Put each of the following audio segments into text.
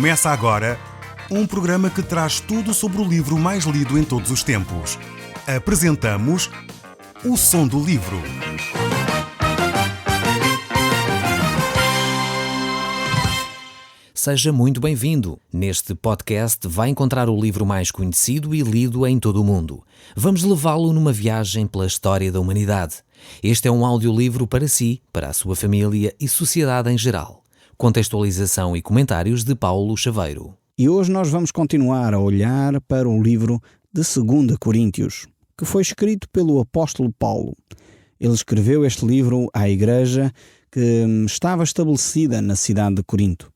Começa agora um programa que traz tudo sobre o livro mais lido em todos os tempos. Apresentamos O Som do Livro. Seja muito bem-vindo. Neste podcast vai encontrar o livro mais conhecido e lido em todo o mundo. Vamos levá-lo numa viagem pela história da humanidade. Este é um audiolivro para si, para a sua família e sociedade em geral. Contextualização e comentários de Paulo Chaveiro. E hoje nós vamos continuar a olhar para o livro de 2 Coríntios, que foi escrito pelo apóstolo Paulo. Ele escreveu este livro à igreja que estava estabelecida na cidade de Corinto.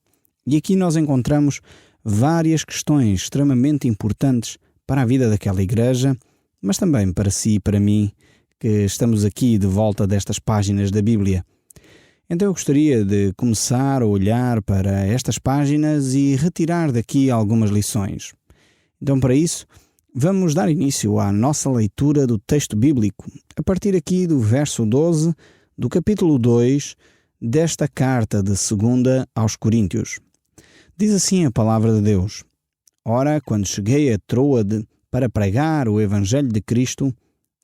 E aqui nós encontramos várias questões extremamente importantes para a vida daquela igreja, mas também para si e para mim, que estamos aqui de volta destas páginas da Bíblia. Então eu gostaria de começar a olhar para estas páginas e retirar daqui algumas lições. Então, para isso, vamos dar início à nossa leitura do texto bíblico, a partir aqui do verso 12 do capítulo 2 desta carta de 2 aos Coríntios. Diz assim a palavra de Deus: Ora, quando cheguei a Troade para pregar o Evangelho de Cristo,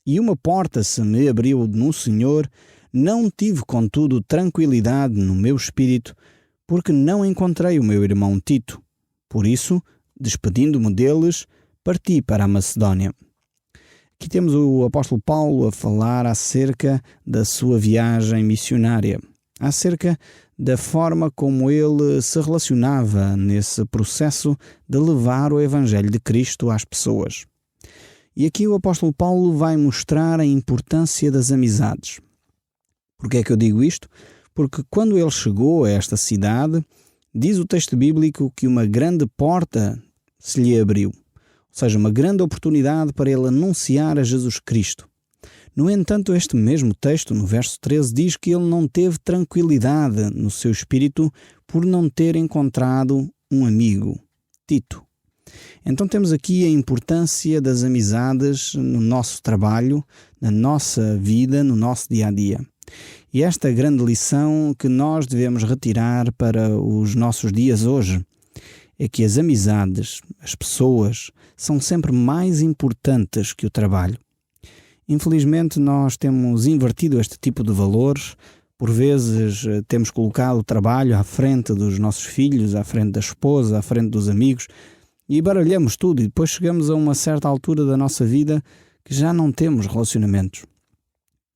e uma porta se me abriu no Senhor, não tive, contudo, tranquilidade no meu espírito, porque não encontrei o meu irmão Tito. Por isso, despedindo-me deles, parti para a Macedónia. Aqui temos o apóstolo Paulo a falar acerca da sua viagem missionária, acerca da forma como ele se relacionava nesse processo de levar o Evangelho de Cristo às pessoas. E aqui o apóstolo Paulo vai mostrar a importância das amizades. Por que é que eu digo isto? Porque quando ele chegou a esta cidade, diz o texto bíblico que uma grande porta se lhe abriu, ou seja, uma grande oportunidade para ele anunciar a Jesus Cristo. No entanto, este mesmo texto, no verso 13, diz que ele não teve tranquilidade no seu espírito por não ter encontrado um amigo, Tito. Então temos aqui a importância das amizades no nosso trabalho, na nossa vida, no nosso dia-a-dia. E esta grande lição que nós devemos retirar para os nossos dias hoje é que as amizades, as pessoas, são sempre mais importantes que o trabalho. Infelizmente nós temos invertido este tipo de valores. Por vezes temos colocado o trabalho à frente dos nossos filhos, à frente da esposa, à frente dos amigos, e baralhamos tudo, e depois chegamos a uma certa altura da nossa vida que já não temos relacionamentos.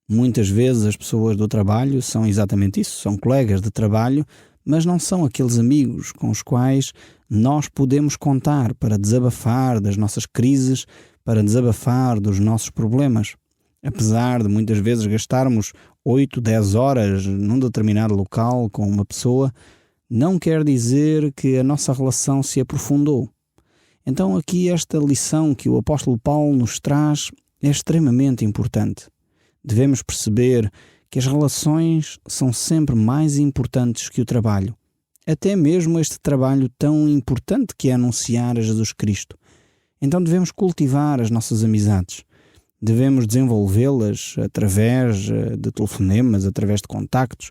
Muitas vezes as pessoas do trabalho são exatamente isso, são colegas de trabalho, mas não são aqueles amigos com os quais nós podemos contar para desabafar das nossas crises, para desabafar dos nossos problemas. Apesar de muitas vezes gastarmos 8, 10 horas num determinado local com uma pessoa, não quer dizer que a nossa relação se aprofundou. Então aqui esta lição que o apóstolo Paulo nos traz é extremamente importante. Devemos perceber que as relações são sempre mais importantes que o trabalho. Até mesmo este trabalho tão importante que é anunciar a Jesus Cristo. Então devemos cultivar as nossas amizades. Devemos desenvolvê-las através de telefonemas, através de contactos.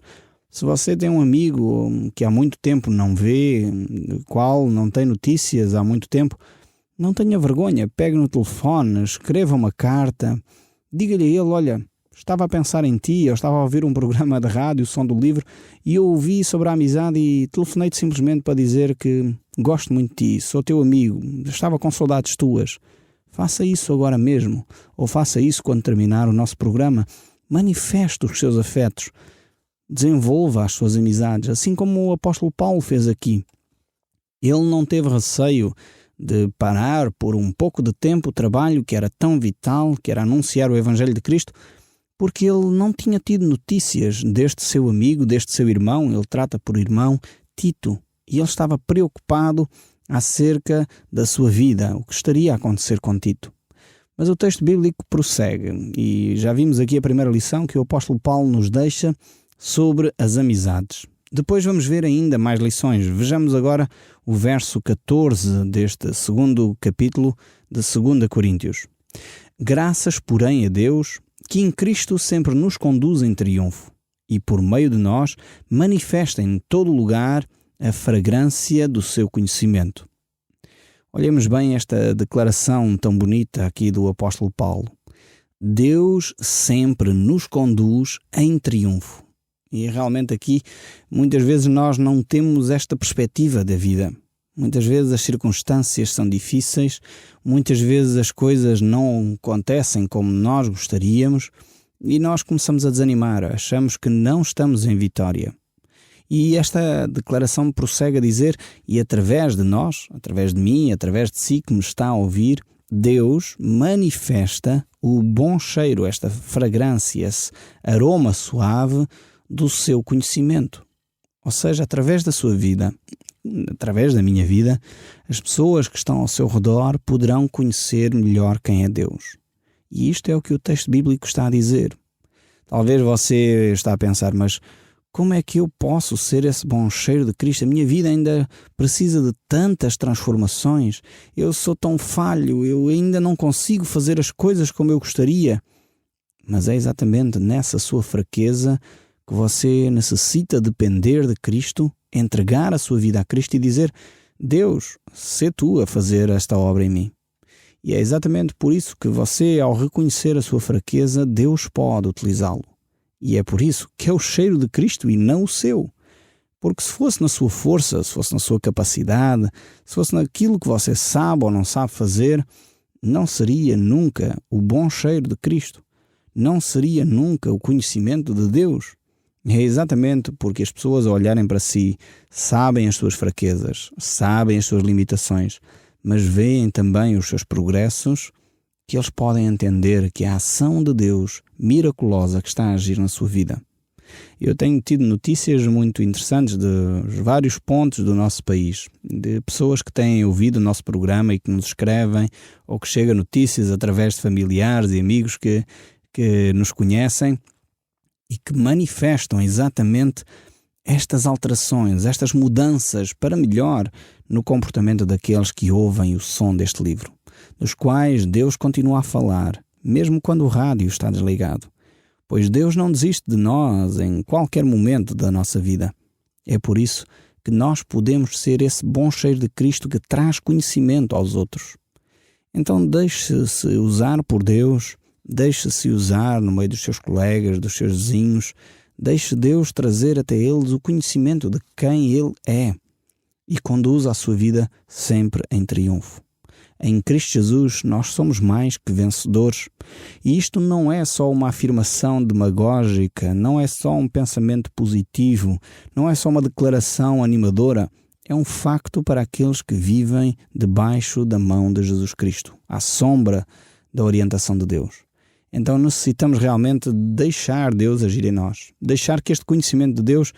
Se você tem um amigo que há muito tempo não vê, do qual não tem notícias há muito tempo, não tenha vergonha, pegue no telefone, escreva uma carta, diga-lhe a ele: olha, estava a pensar em ti, eu estava a ouvir um programa de rádio, o Som do Livro, e eu ouvi sobre a amizade e telefonei-te simplesmente para dizer que gosto muito de ti, sou teu amigo, estava com saudades tuas. Faça isso agora mesmo, ou faça isso quando terminar o nosso programa. Manifeste os seus afetos. Desenvolva as suas amizades, assim como o apóstolo Paulo fez aqui. Ele não teve receio de parar por um pouco de tempo o trabalho que era tão vital, que era anunciar o Evangelho de Cristo, porque ele não tinha tido notícias deste seu amigo, deste seu irmão, ele trata por irmão, Tito, e ele estava preocupado acerca da sua vida, o que estaria a acontecer com Tito. Mas o texto bíblico prossegue, e já vimos aqui a primeira lição que o apóstolo Paulo nos deixa sobre as amizades. Depois vamos ver ainda mais lições. Vejamos agora o verso 14 deste 2º capítulo de 2 Coríntios. Graças, porém, a Deus, que em Cristo sempre nos conduz em triunfo, e por meio de nós manifesta em todo lugar a fragrância do seu conhecimento. Olhemos bem esta declaração tão bonita aqui do apóstolo Paulo. Deus sempre nos conduz em triunfo. E realmente aqui, muitas vezes nós não temos esta perspectiva da vida. Muitas vezes as circunstâncias são difíceis, muitas vezes as coisas não acontecem como nós gostaríamos e nós começamos a desanimar, achamos que não estamos em vitória. E esta declaração prossegue a dizer, e através de nós, através de mim, através de si que me está a ouvir, Deus manifesta o bom cheiro, esta fragrância, esse aroma suave do seu conhecimento. Ou seja, através da sua vida, através da minha vida, as pessoas que estão ao seu redor poderão conhecer melhor quem é Deus. E isto é o que o texto bíblico está a dizer. Talvez você está a pensar, mas como é que eu posso ser esse bom cheiro de Cristo? A minha vida ainda precisa de tantas transformações. Eu sou tão falho, eu ainda não consigo fazer as coisas como eu gostaria. Mas é exatamente nessa sua fraqueza que você necessita depender de Cristo, entregar a sua vida a Cristo e dizer, Deus, sê tu a fazer esta obra em mim. E é exatamente por isso que você, ao reconhecer a sua fraqueza, Deus pode utilizá-lo. E é por isso que é o cheiro de Cristo e não o seu. Porque se fosse na sua força, se fosse na sua capacidade, se fosse naquilo que você sabe ou não sabe fazer, não seria nunca o bom cheiro de Cristo. Não seria nunca o conhecimento de Deus. É exatamente porque as pessoas, ao olharem para si, sabem as suas fraquezas, sabem as suas limitações, mas veem também os seus progressos, que eles podem entender que a ação de Deus miraculosa que está a agir na sua vida. Eu tenho tido notícias muito interessantes de vários pontos do nosso país, de pessoas que têm ouvido o nosso programa e que nos escrevem, ou que chegam notícias através de familiares e amigos que nos conhecem e que manifestam exatamente estas alterações, estas mudanças para melhor no comportamento daqueles que ouvem o som deste livro, dos quais Deus continua a falar, mesmo quando o rádio está desligado. Pois Deus não desiste de nós em qualquer momento da nossa vida. É por isso que nós podemos ser esse bom cheiro de Cristo que traz conhecimento aos outros. Então deixe-se usar por Deus, deixe-se usar no meio dos seus colegas, dos seus vizinhos, deixe Deus trazer até eles o conhecimento de quem Ele é e conduza a sua vida sempre em triunfo. Em Cristo Jesus nós somos mais que vencedores. E isto não é só uma afirmação demagógica, não é só um pensamento positivo, não é só uma declaração animadora. É um facto para aqueles que vivem debaixo da mão de Jesus Cristo, à sombra da orientação de Deus. Então necessitamos realmente deixar Deus agir em nós, deixar que este conhecimento de Deus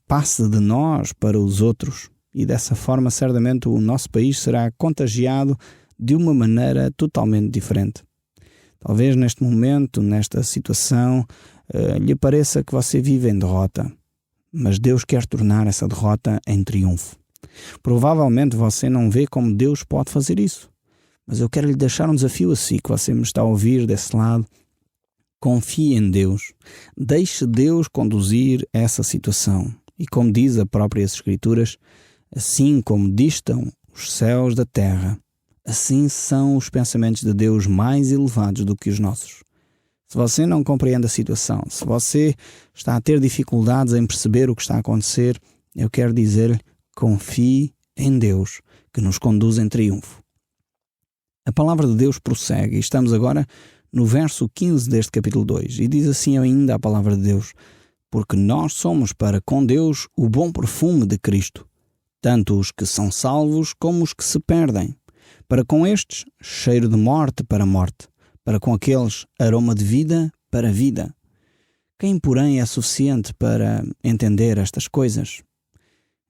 passe de nós para os outros. E dessa forma, certamente, o nosso país será contagiado de uma maneira totalmente diferente. Talvez neste momento, nesta situação, lhe pareça que você vive em derrota, mas Deus quer tornar essa derrota em triunfo. Provavelmente você não vê como Deus pode fazer isso, mas eu quero lhe deixar um desafio a si, que você me está a ouvir desse lado. Confie em Deus, deixe Deus conduzir essa situação. E como diz a própria Escrituras, assim como distam os céus da terra, assim são os pensamentos de Deus mais elevados do que os nossos. Se você não compreende a situação, se você está a ter dificuldades em perceber o que está a acontecer, eu quero dizer-lhe, confie em Deus, que nos conduz em triunfo. A palavra de Deus prossegue, e estamos agora no verso 15 deste capítulo 2, e diz assim ainda a palavra de Deus, porque nós somos para com Deus o bom perfume de Cristo, tanto os que são salvos como os que se perdem. Para com estes, cheiro de morte para morte, para com aqueles, aroma de vida para vida. Quem, porém, é suficiente para entender estas coisas?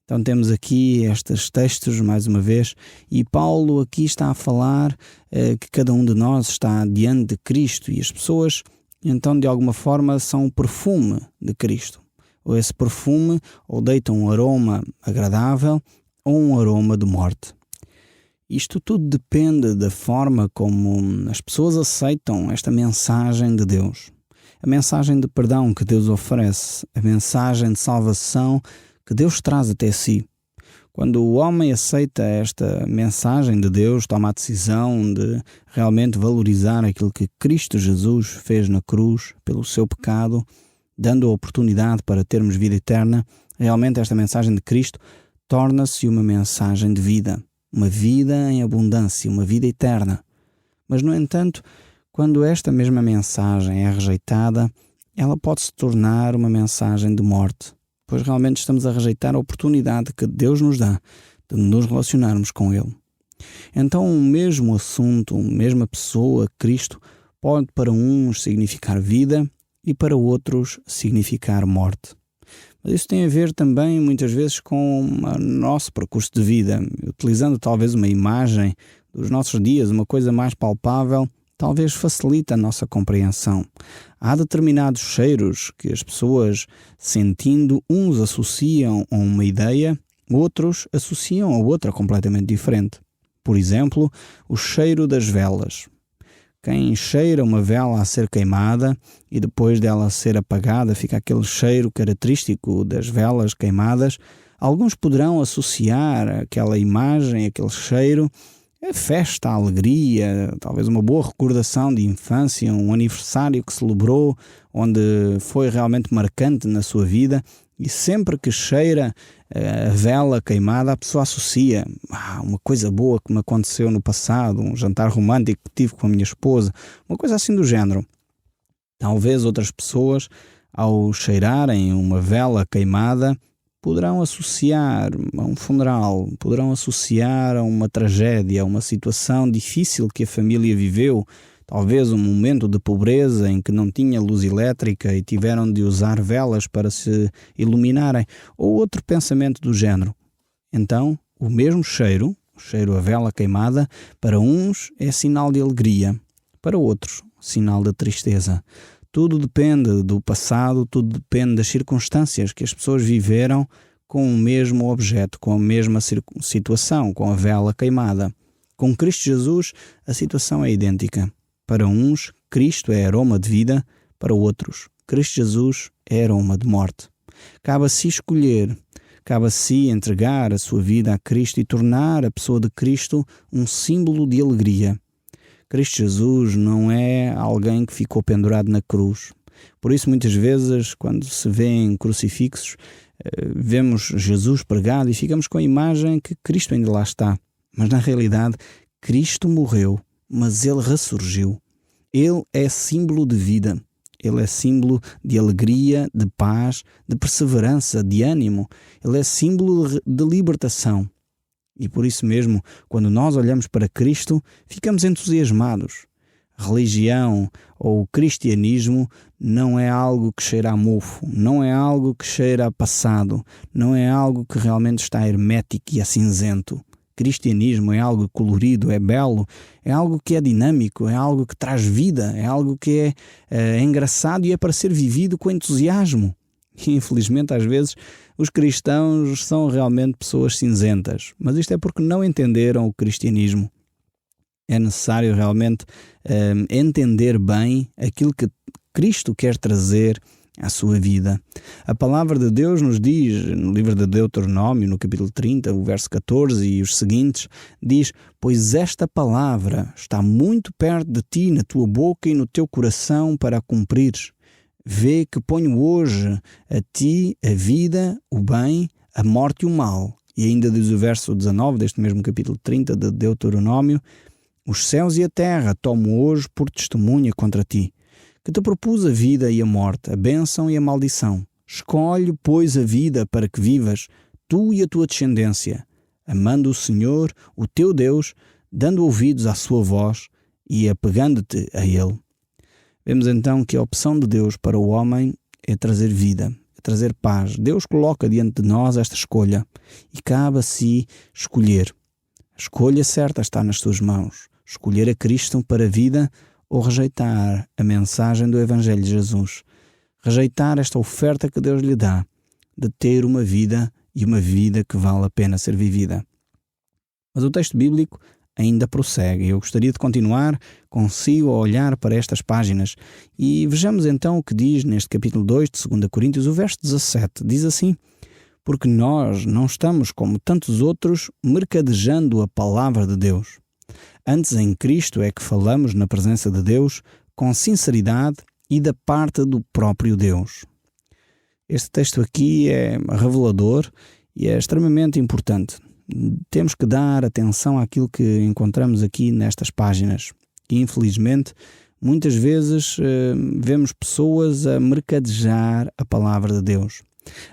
Então temos aqui estes textos, mais uma vez, e Paulo aqui está a falar que cada um de nós está diante de Cristo, e as pessoas, então, de alguma forma, são o perfume de Cristo. Ou esse perfume, ou deita um aroma agradável, ou um aroma de morte. Isto tudo depende da forma como as pessoas aceitam esta mensagem de Deus. A mensagem de perdão que Deus oferece, a mensagem de salvação que Deus traz até si. Quando o homem aceita esta mensagem de Deus, toma a decisão de realmente valorizar aquilo que Cristo Jesus fez na cruz pelo seu pecado, dando a oportunidade para termos vida eterna, realmente esta mensagem de Cristo torna-se uma mensagem de vida, uma vida em abundância, uma vida eterna. Mas, no entanto, quando esta mesma mensagem é rejeitada, ela pode se tornar uma mensagem de morte, pois realmente estamos a rejeitar a oportunidade que Deus nos dá de nos relacionarmos com Ele. Então, o mesmo assunto, a mesma pessoa, Cristo, pode para uns significar vida e para outros significar morte. Mas isso tem a ver também, muitas vezes, com o nosso percurso de vida, utilizando talvez uma imagem dos nossos dias, uma coisa mais palpável, talvez facilita a nossa compreensão. Há determinados cheiros que as pessoas, sentindo, uns associam a uma ideia, outros associam a outra completamente diferente. Por exemplo, o cheiro das velas. Quem cheira uma vela a ser queimada e depois dela ser apagada fica aquele cheiro característico das velas queimadas, alguns poderão associar aquela imagem, aquele cheiro, a festa, a alegria, talvez uma boa recordação de infância, um aniversário que celebrou, onde foi realmente marcante na sua vida, e sempre que cheira a vela queimada, a pessoa associa uma coisa boa que me aconteceu no passado, um jantar romântico que tive com a minha esposa, uma coisa assim do género. Talvez outras pessoas, ao cheirarem uma vela queimada, poderão associar a um funeral, poderão associar a uma tragédia, a uma situação difícil que a família viveu, talvez um momento de pobreza em que não tinha luz elétrica e tiveram de usar velas para se iluminarem, ou outro pensamento do género. Então, o mesmo cheiro, o cheiro a vela queimada, para uns é sinal de alegria, para outros, sinal de tristeza. Tudo depende do passado, tudo depende das circunstâncias que as pessoas viveram com o mesmo objeto, com a mesma situação, com a vela queimada. Com Cristo Jesus, a situação é idêntica. Para uns, Cristo é aroma de vida, para outros, Cristo Jesus é aroma de morte. Cabe a si escolher, cabe a si entregar a sua vida a Cristo e tornar a pessoa de Cristo um símbolo de alegria. Cristo Jesus não é alguém que ficou pendurado na cruz. Por isso, muitas vezes, quando se vê em crucifixos, vemos Jesus pregado e ficamos com a imagem que Cristo ainda lá está. Mas, na realidade, Cristo morreu, mas Ele ressurgiu. Ele é símbolo de vida. Ele é símbolo de alegria, de paz, de perseverança, de ânimo. Ele é símbolo de libertação. E por isso mesmo, quando nós olhamos para Cristo, ficamos entusiasmados. Religião ou cristianismo não é algo que cheira a mofo, não é algo que cheira a passado, não é algo que realmente está hermético e cinzento. Cristianismo é algo colorido, é belo, é algo que é dinâmico, é algo que traz vida, é algo que é engraçado e é para ser vivido com entusiasmo. E, infelizmente, às vezes, os cristãos são realmente pessoas cinzentas. Mas isto é porque não entenderam o cristianismo. É necessário realmente entender bem aquilo que Cristo quer trazer à sua vida. A palavra de Deus nos diz, no livro de Deuteronômio, no capítulo 30, o verso 14 e os seguintes, diz: pois esta palavra está muito perto de ti, na tua boca e no teu coração, para a cumprires. Vê que ponho hoje a ti a vida, o bem, a morte e o mal. E ainda diz o verso 19 deste mesmo capítulo 30 de Deuteronômio: os céus e a terra tomo hoje por testemunha contra ti, que te propus a vida e a morte, a bênção e a maldição. Escolhe, pois, a vida para que vivas, tu e a tua descendência, amando o Senhor, o teu Deus, dando ouvidos à sua voz e apegando-te a Ele. Vemos então que a opção de Deus para o homem é trazer vida, é trazer paz. Deus coloca diante de nós esta escolha e cabe a si escolher. A escolha certa está nas tuas mãos. Escolher a Cristo para a vida ou rejeitar a mensagem do Evangelho de Jesus. Rejeitar esta oferta que Deus lhe dá de ter uma vida e uma vida que vale a pena ser vivida. Mas o texto bíblico ainda prossegue. Eu gostaria de continuar consigo a olhar para estas páginas e vejamos então o que diz neste capítulo 2 de 2 Coríntios, o verso 17. Diz assim: porque nós não estamos, como tantos outros, mercadejando a palavra de Deus. Antes, em Cristo é que falamos na presença de Deus com sinceridade e da parte do próprio Deus. Este texto aqui é revelador e é extremamente importante. Temos que dar atenção àquilo que encontramos aqui nestas páginas. E, infelizmente, muitas vezes vemos pessoas a mercadejar a palavra de Deus,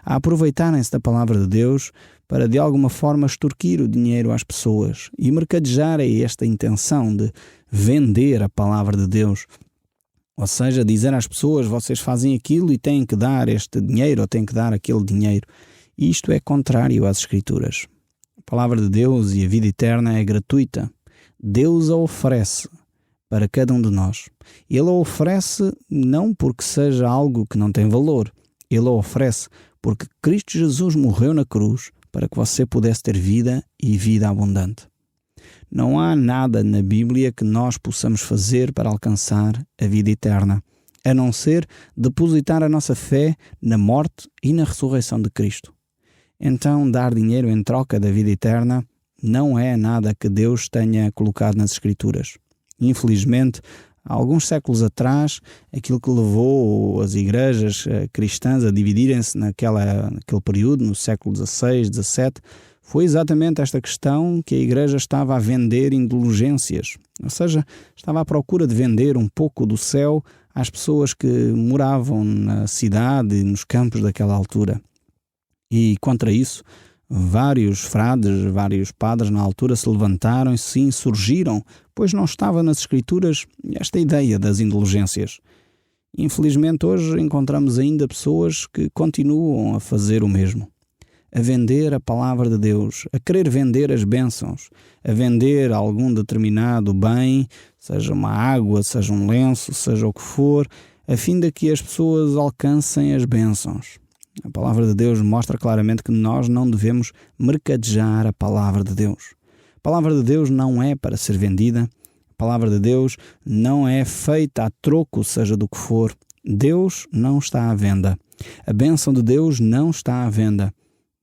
a aproveitarem-se da palavra de Deus para de alguma forma extorquir o dinheiro às pessoas e mercadejar esta intenção de vender a palavra de Deus. Ou seja, dizer às pessoas, vocês fazem aquilo e têm que dar este dinheiro ou têm que dar aquele dinheiro. E isto é contrário às Escrituras. A palavra de Deus e a vida eterna é gratuita. Deus a oferece para cada um de nós. Ele a oferece não porque seja algo que não tem valor. Ele a oferece porque Cristo Jesus morreu na cruz para que você pudesse ter vida e vida abundante. Não há nada na Bíblia que nós possamos fazer para alcançar a vida eterna, a não ser depositar a nossa fé na morte e na ressurreição de Cristo. Então, dar dinheiro em troca da vida eterna não é nada que Deus tenha colocado nas Escrituras. Infelizmente, há alguns séculos atrás, aquilo que levou as igrejas cristãs a dividirem-se naquele período, no século XVI, XVII, foi exatamente esta questão que a igreja estava a vender indulgências. Ou seja, estava à procura de vender um pouco do céu às pessoas que moravam na cidade e nos campos daquela altura. E contra isso, vários frades, vários padres na altura se levantaram e se insurgiram, pois não estava nas Escrituras esta ideia das indulgências. Infelizmente hoje encontramos ainda pessoas que continuam a fazer o mesmo. A vender a palavra de Deus, a querer vender as bênçãos, a vender algum determinado bem, seja uma água, seja um lenço, seja o que for, a fim de que as pessoas alcancem as bênçãos. A palavra de Deus mostra claramente que nós não devemos mercadejar a palavra de Deus. A palavra de Deus não é para ser vendida. A palavra de Deus não é feita a troco, seja do que for. Deus não está à venda. A bênção de Deus não está à venda.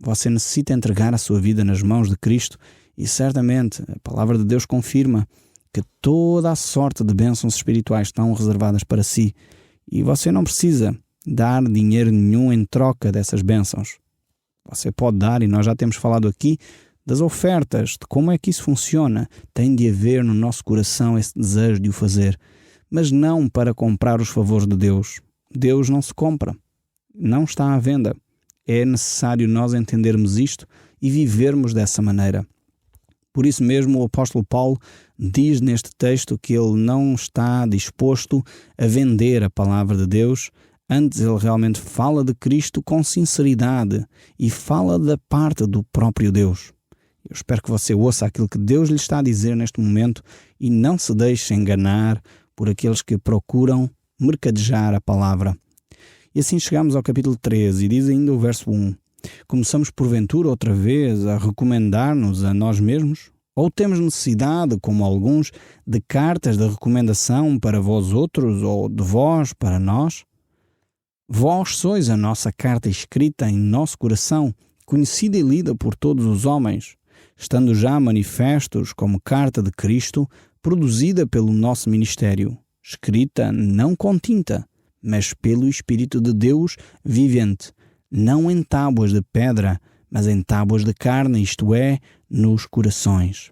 Você necessita entregar a sua vida nas mãos de Cristo e certamente a palavra de Deus confirma que toda a sorte de bênçãos espirituais estão reservadas para si e você não precisa dar dinheiro nenhum em troca dessas bênçãos. Você pode dar, e nós já temos falado aqui, das ofertas, de como é que isso funciona. Tem de haver no nosso coração esse desejo de o fazer, mas não para comprar os favores de Deus. Deus não se compra, não está à venda. É necessário nós entendermos isto e vivermos dessa maneira. Por isso mesmo o apóstolo Paulo diz neste texto que ele não está disposto a vender a palavra de Deus. Antes ele realmente fala de Cristo com sinceridade e fala da parte do próprio Deus. Eu espero que você ouça aquilo que Deus lhe está a dizer neste momento e não se deixe enganar por aqueles que procuram mercadejar a palavra. E assim chegamos ao capítulo 13 e diz ainda o verso 1. Começamos porventura outra vez a recomendar-nos a nós mesmos? Ou temos necessidade, como alguns, de cartas de recomendação para vós outros ou de vós para nós? Vós sois a nossa carta escrita em nosso coração, conhecida e lida por todos os homens, estando já manifestos como carta de Cristo, produzida pelo nosso ministério, escrita não com tinta, mas pelo Espírito de Deus vivente, não em tábuas de pedra, mas em tábuas de carne, isto é, nos corações.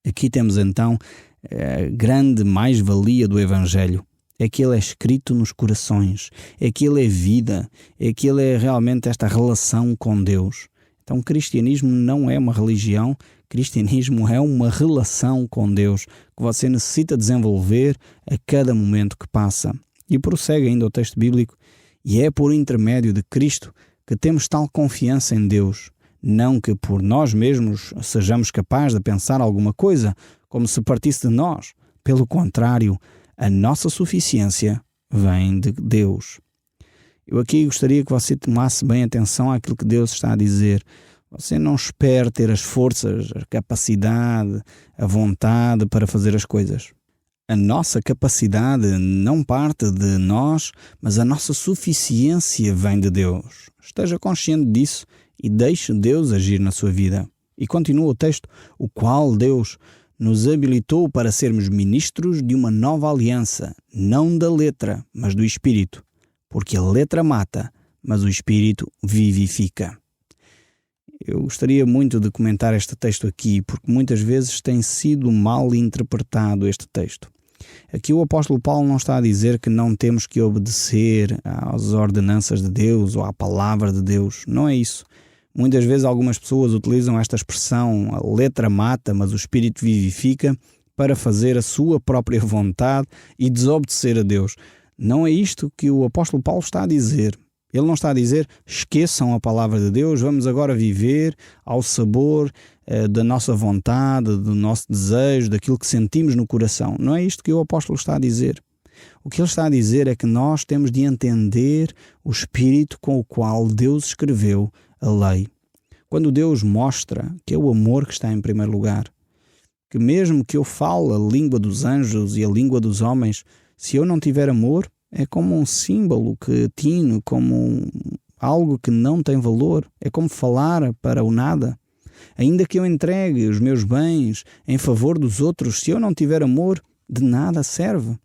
Aqui temos então a grande mais-valia do Evangelho. É que ele é escrito nos corações, é que ele é vida, é que ele é realmente esta relação com Deus. Então o cristianismo não é uma religião, cristianismo é uma relação com Deus que você necessita desenvolver a cada momento que passa. E prossegue ainda o texto bíblico, e é por intermédio de Cristo que temos tal confiança em Deus, não que por nós mesmos sejamos capazes de pensar alguma coisa, como se partisse de nós. Pelo contrário, a nossa suficiência vem de Deus. Eu aqui gostaria que você tomasse bem atenção àquilo que Deus está a dizer. Você não espera ter as forças, a capacidade, a vontade para fazer as coisas. A nossa capacidade não parte de nós, mas a nossa suficiência vem de Deus. Esteja consciente disso e deixe Deus agir na sua vida. E continua o texto, o qual Deus nos habilitou para sermos ministros de uma nova aliança, não da letra, mas do Espírito, porque a letra mata, mas o Espírito vivifica. Eu gostaria muito de comentar este texto aqui, porque muitas vezes tem sido mal interpretado este texto. Aqui o apóstolo Paulo não está a dizer que não temos que obedecer às ordenanças de Deus ou à palavra de Deus. Não é isso. Muitas vezes algumas pessoas utilizam esta expressão, a letra mata, mas o Espírito vivifica, para fazer a sua própria vontade e desobedecer a Deus. Não é isto que o apóstolo Paulo está a dizer. Ele não está a dizer, esqueçam a palavra de Deus, vamos agora viver ao sabor da nossa vontade, do nosso desejo, daquilo que sentimos no coração. Não é isto que o apóstolo está a dizer. O que ele está a dizer é que nós temos de entender o espírito com o qual Deus escreveu a lei. Quando Deus mostra que é o amor que está em primeiro lugar, que mesmo que eu fale a língua dos anjos e a língua dos homens, se eu não tiver amor, é como um símbolo que tino, como algo que não tem valor. É como falar para o nada. Ainda que eu entregue os meus bens em favor dos outros, se eu não tiver amor, de nada serve.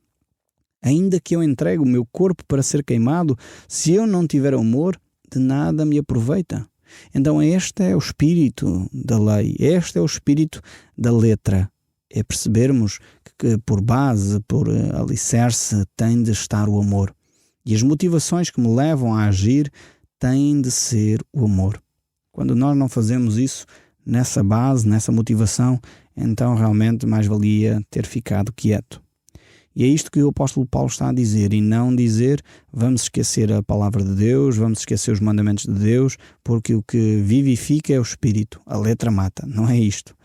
Ainda que eu entregue o meu corpo para ser queimado, se eu não tiver amor, de nada me aproveita. Então este é o espírito da lei, este é o espírito da letra. É percebermos que por base, por alicerce, tem de estar o amor. E as motivações que me levam a agir têm de ser o amor. Quando nós não fazemos isso nessa base, nessa motivação, então realmente mais valia ter ficado quieto. E é isto que o apóstolo Paulo está a dizer, e não dizer vamos esquecer a palavra de Deus, vamos esquecer os mandamentos de Deus, porque o que vivifica é o espírito, a letra mata. Não é isto.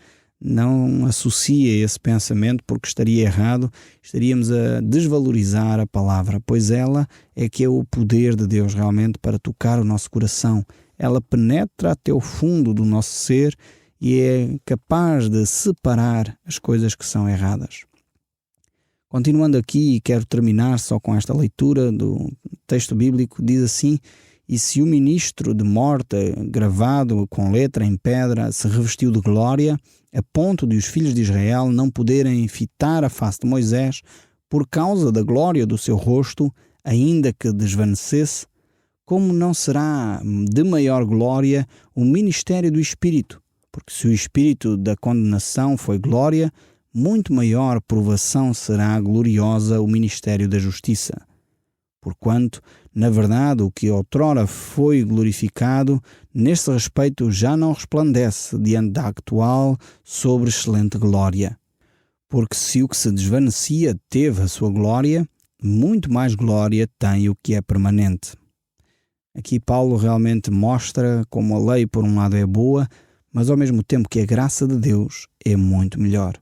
Não associa esse pensamento, porque estaria errado, estaríamos a desvalorizar a palavra, pois ela é que é o poder de Deus realmente para tocar o nosso coração. Ela penetra até o fundo do nosso ser e é capaz de separar as coisas que são erradas. Continuando aqui, quero terminar só com esta leitura do texto bíblico, diz assim: e se o ministro de morte, gravado com letra em pedra, se revestiu de glória, a ponto de os filhos de Israel não poderem fitar a face de Moisés por causa da glória do seu rosto, ainda que desvanecesse, como não será de maior glória o ministério do Espírito? Porque se o Espírito da condenação foi glória, muito maior provação será gloriosa o ministério da justiça. Porquanto, na verdade, o que outrora foi glorificado, neste respeito já não resplandece diante da atual sobre excelente glória. Porque se o que se desvanecia teve a sua glória, muito mais glória tem o que é permanente. Aqui Paulo realmente mostra como a lei por um lado é boa, mas ao mesmo tempo que a graça de Deus é muito melhor.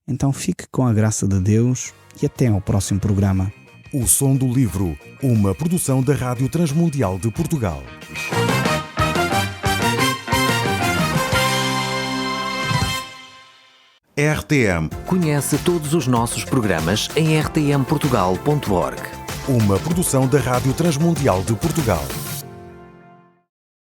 Então fique com a graça de Deus e até ao próximo programa. O Som do Livro, uma produção da Rádio Transmundial de Portugal. RTM. Conhece todos os nossos programas em rtmportugal.org. Uma produção da Rádio Transmundial de Portugal.